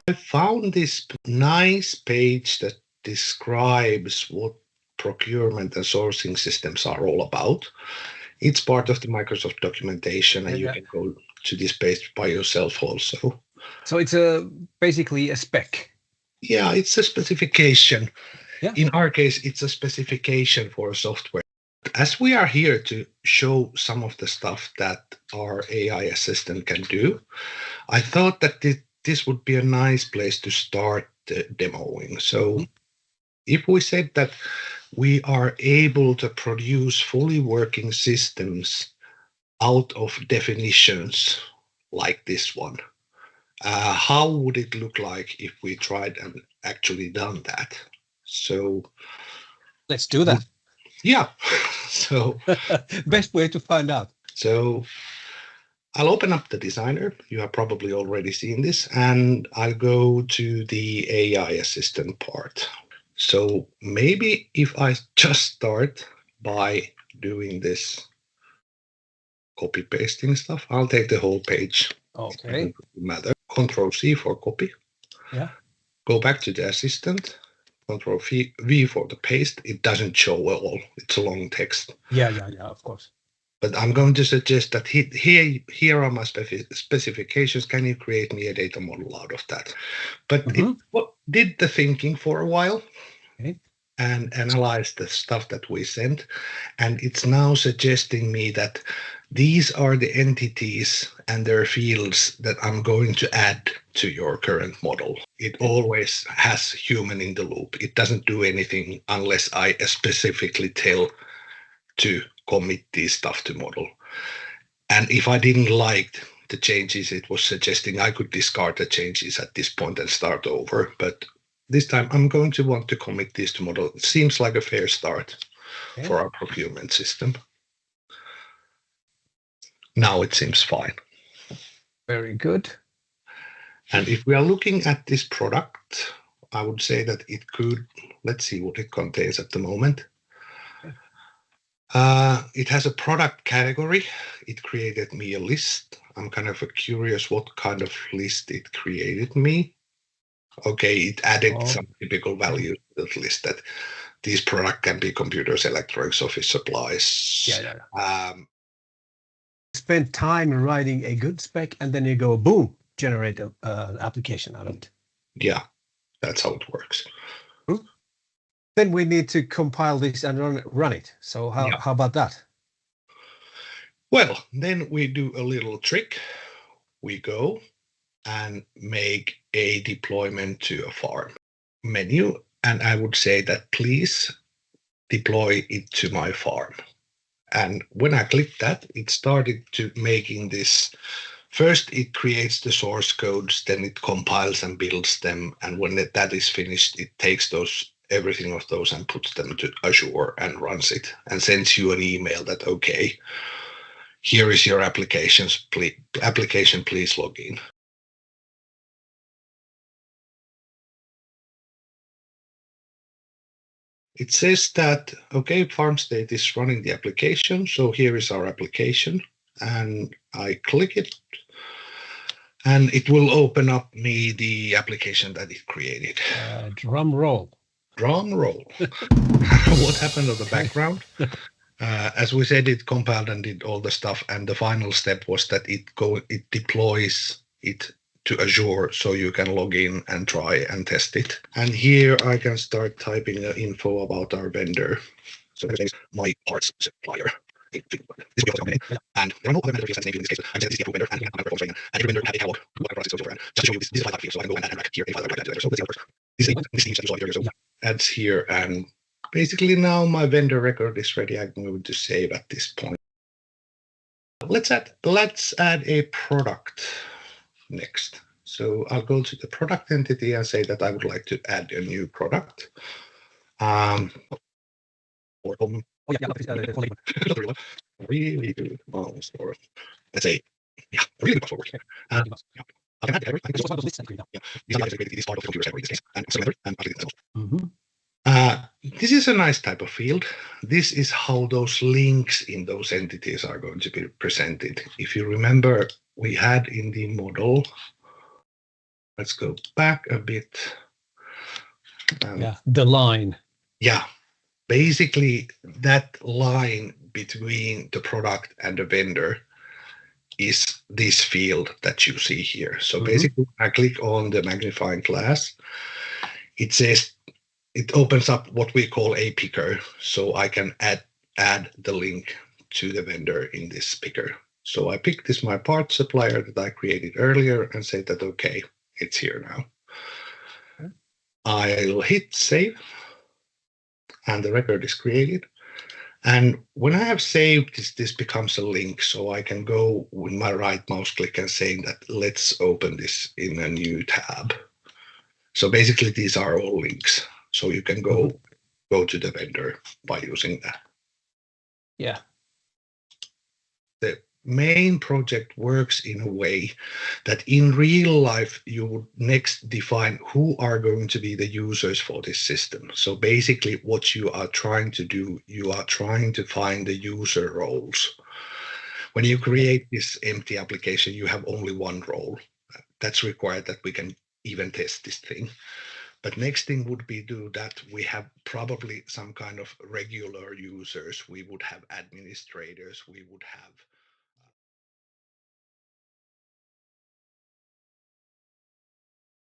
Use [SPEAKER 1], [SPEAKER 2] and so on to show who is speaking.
[SPEAKER 1] I found this nice page that describes what procurement and sourcing systems are all about. It's part of the Microsoft documentation, and you
[SPEAKER 2] Yeah.
[SPEAKER 1] can go to this page by yourself also.
[SPEAKER 2] So it's basically a spec.
[SPEAKER 1] Yeah, it's a specification.
[SPEAKER 2] Yeah.
[SPEAKER 1] In our case, it's a specification for software. As we are here to show some of the stuff that our AI assistant can do, I thought that this would be a nice place to start demoing. So if we said that we are able to produce fully working systems out of definitions like this one, how would it look like if we tried and actually done that? So
[SPEAKER 2] Let's do that.
[SPEAKER 1] yeah, so
[SPEAKER 2] Best way to find out.
[SPEAKER 1] so I'll open up the designer. You have probably already seen this, and I'll go to the AI assistant part. So maybe if I just start by doing this copy pasting stuff, I'll take the whole page.
[SPEAKER 2] Okay.
[SPEAKER 1] It doesn't matter. Control C for copy.
[SPEAKER 2] Yeah.
[SPEAKER 1] Go back to the assistant. Control V for the paste. It doesn't show at all. It's a long text.
[SPEAKER 2] Yeah, of course.
[SPEAKER 1] But I'm going to suggest that here are my specifications. Can you create me a data model out of that? But it did the thinking for a while.
[SPEAKER 2] Okay.
[SPEAKER 1] And analyzed the stuff that we sent. And it's now suggesting me that these are the entities and their fields that I'm going to add to your current model. It always has human in the loop. It doesn't do anything unless I specifically tell to commit this stuff to model. And if I didn't like the changes it was suggesting, I could discard the changes at this point and start over. But this time I'm going to want to commit this to model. It seems like a fair start for our procurement system. Now it seems fine.
[SPEAKER 2] Very good.
[SPEAKER 1] And if we are looking at this product, I would say that it could, let's see what it contains at the moment. It has a product category. It created me a list. I'm kind of curious what kind of list it created me. Okay, it added some typical values to the list that these product can be computers, electronics, office supplies.
[SPEAKER 2] Yeah. Spend time writing a good spec, and then you go boom, generate an application out of it.
[SPEAKER 1] Yeah, that's how it works.
[SPEAKER 2] Then we need to compile this and run it. So how about that?
[SPEAKER 1] Well, then we do a little trick. We go and make a deployment to a farm menu. And I would say that please deploy it to my farm. And when I clicked that, it started to making this. First, it creates the source codes, then it compiles and builds them. And when that is finished, it takes everything of those and puts them to Azure and runs it and sends you an email that, okay, here is your application, please log in. It says that, okay, FarmState is running the application. So here is our application. And I click it. And it will open up me the application that it created.
[SPEAKER 2] Drum roll.
[SPEAKER 1] Drum roll. What happened on the background? As we said, it compiled and did all the stuff. And the final step was that it deploys it to Azure so you can log in and try and test it. And here I can start typing info about our vendor. So this is my parts supplier. This is the company. And there are no other vendor fields name in this case. I'm saying this is the vendor and every vendor had a catalog what process goes over. And just to show you this is 5 fields, so I can go and rack here a file like that. So let's see how it works. This seems to be so adds here, and basically now my vendor record is ready. I'm going to save at this point. Let's add a product next. So I'll go to the product entity and say that I would like to add a new product. Really good balls, or let's say, really good password. I can add everything. These are these part of the computer server in this case, and surrender and update themselves. This is a nice type of field. This is how those links in those entities are going to be presented. If you remember, we had in the model let's go back a bit.
[SPEAKER 2] Yeah, the line.
[SPEAKER 1] Yeah, basically that line between the product and the vendor is this field that you see here. So basically, I click on the magnifying glass. It says it opens up what we call a picker, so I can add the link to the vendor in this picker. So I pick this my part supplier that I created earlier and say that okay, it's here now. I'll hit save, and the record is created. And when I have saved this becomes a link, so I can go with my right mouse click and saying that let's open this in a new tab. So basically, these are all links. So you can go to the vendor by using that.
[SPEAKER 2] Yeah.
[SPEAKER 1] The main project works in a way that in real life you would next define who are going to be the users for this system. So basically what you are trying to do, you are trying to find the user roles. When you create this empty application, you have only one role. That's required that we can even test this thing. But next thing would be do that we have probably some kind of regular users. We would have administrators. We would have